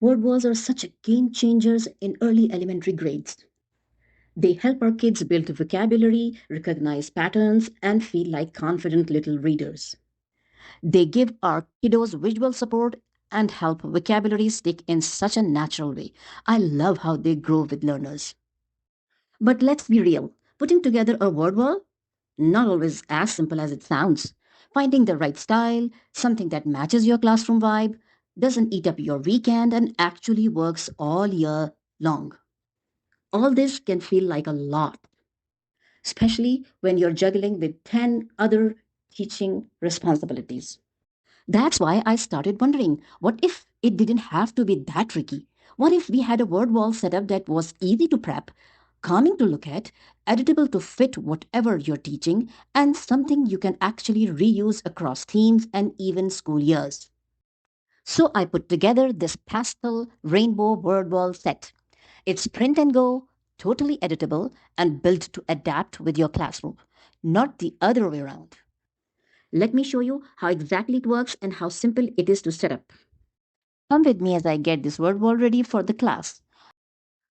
Word walls are such game changers in early elementary grades. They help our kids build vocabulary, recognize patterns, and feel like confident little readers. They give our kiddos visual support and help vocabulary stick in such a natural way. I love how they grow with learners. But let's be real, putting together a word wall, not always as simple as it sounds. Finding the right style, something that matches your classroom vibe, doesn't eat up your weekend, and actually works all year long. All this can feel like a lot, especially when you're juggling with 10 other teaching responsibilities. That's why I started wondering, what if it didn't have to be that tricky? What if we had a word wall setup that was easy to prep, calming to look at, editable to fit whatever you're teaching, and something you can actually reuse across themes and even school years? So I put together this pastel rainbow word wall set. It's print and go, totally editable, and built to adapt with your classroom, not the other way around. Let me show you how exactly it works and how simple it is to set up. Come with me as I get this word wall ready for the class.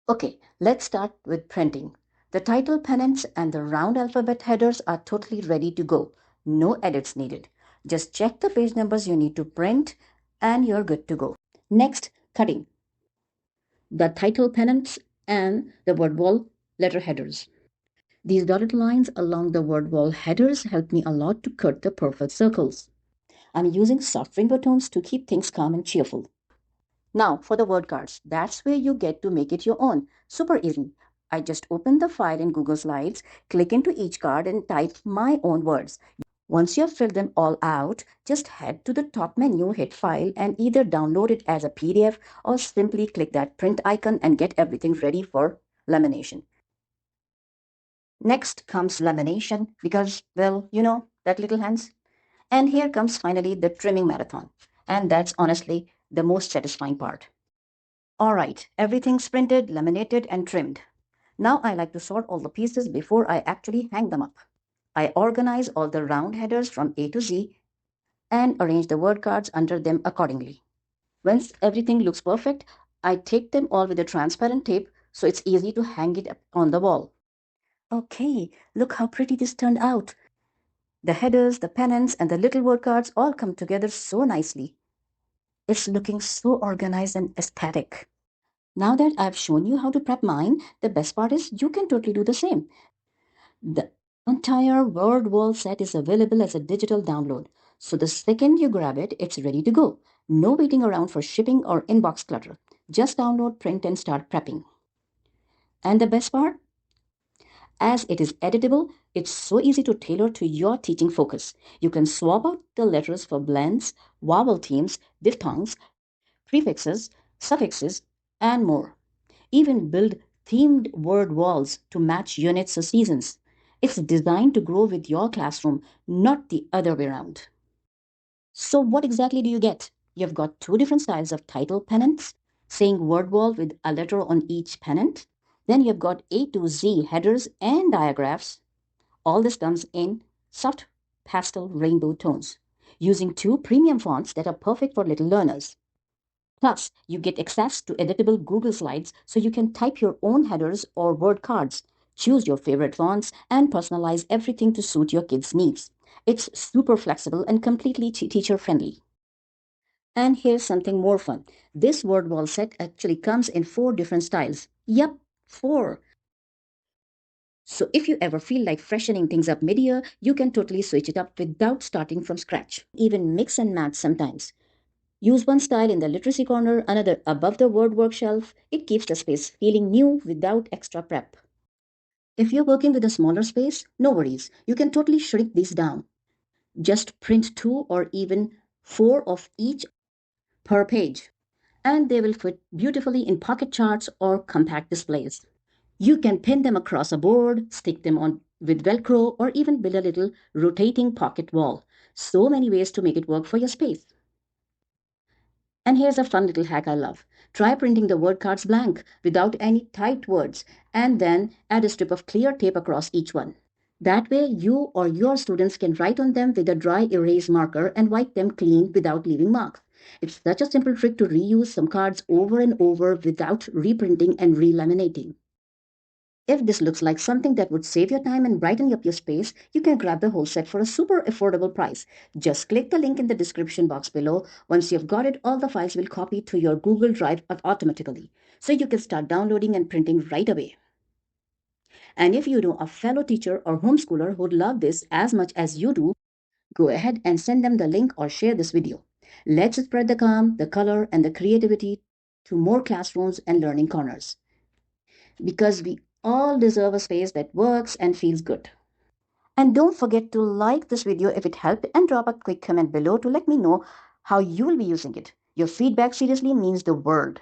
Okay, let's start with printing. The title pennants and the round alphabet headers are totally ready to go. No edits needed. Just check the page numbers you need to print and you're good to go. Next, cutting. The title pennants and the word wall letter headers. These dotted lines along the word wall headers help me a lot to cut the perfect circles. I'm using soft rainbow tones to keep things calm and cheerful. Now for the word cards. That's where you get to make it your own. Super easy. I just open the file in Google Slides, click into each card and type my own words. Once you have filled them all out, just head to the top menu, hit File, and either download it as a PDF or simply click that print icon and get everything ready for lamination. Next comes lamination because, well, that little hands. And here comes finally the trimming marathon. And that's honestly the most satisfying part. All right, everything's printed, laminated, and trimmed. Now I like to sort all the pieces before I actually hang them up. I organize all the round headers from A to Z and arrange the word cards under them accordingly. Once everything looks perfect, I take them all with a transparent tape so it's easy to hang it up on the wall. Okay, look how pretty this turned out. The headers, the pennants, and the little word cards all come together so nicely. It's looking so organized and aesthetic. Now that I've shown you how to prep mine, the best part is you can totally do the same. The entire word wall set is available as a digital download. So the second you grab it, it's ready to go. No waiting around for shipping or inbox clutter. Just download, print, and start prepping. And the best part? As it is editable, it's so easy to tailor to your teaching focus. You can swap out the letters for blends, vowel themes, diphthongs, prefixes, suffixes, and more. Even build themed word walls to match units or seasons. It's designed to grow with your classroom, not the other way around. So what exactly do you get? You've got two different styles of title pennants, saying word wall with a letter on each pennant. Then you've got A to Z headers and diagraphs. All this comes in soft pastel rainbow tones, using two premium fonts that are perfect for little learners. Plus, you get access to editable Google Slides so you can type your own headers or word cards, choose your favorite fonts, and personalize everything to suit your kids' needs. It's super flexible and completely teacher-friendly. And here's something more fun. This word wall set actually comes in 4 different styles. Yup, 4. So if you ever feel like freshening things up mid-year, you can totally switch it up without starting from scratch. Even mix and match sometimes. Use one style in the literacy corner, another above the word work shelf. It keeps the space feeling new without extra prep. If you're working with a smaller space, no worries. You can totally shrink these down. Just print 2 or even 4 of each per page, and they will fit beautifully in pocket charts or compact displays. You can pin them across a board, stick them on with Velcro, or even build a little rotating pocket wall. So many ways to make it work for your space. And here's a fun little hack I love. Try printing the word cards blank without any typed words and then add a strip of clear tape across each one. That way you or your students can write on them with a dry erase marker and wipe them clean without leaving marks. It's such a simple trick to reuse some cards over and over without reprinting and relaminating. If this looks like something that would save your time and brighten up your space, you can grab the whole set for a super affordable price. Just click the link in the description box below. Once you've got it, all the files will copy to your Google Drive automatically, so you can start downloading and printing right away. And if you know a fellow teacher or homeschooler who'd love this as much as you do, go ahead and send them the link or share this video. Let's spread the calm, the color, and the creativity to more classrooms and learning corners. Because we all deserve a space that works and feels good. And don't forget to like this video if it helped and drop a quick comment below to let me know how you will be using it. Your feedback seriously means the world.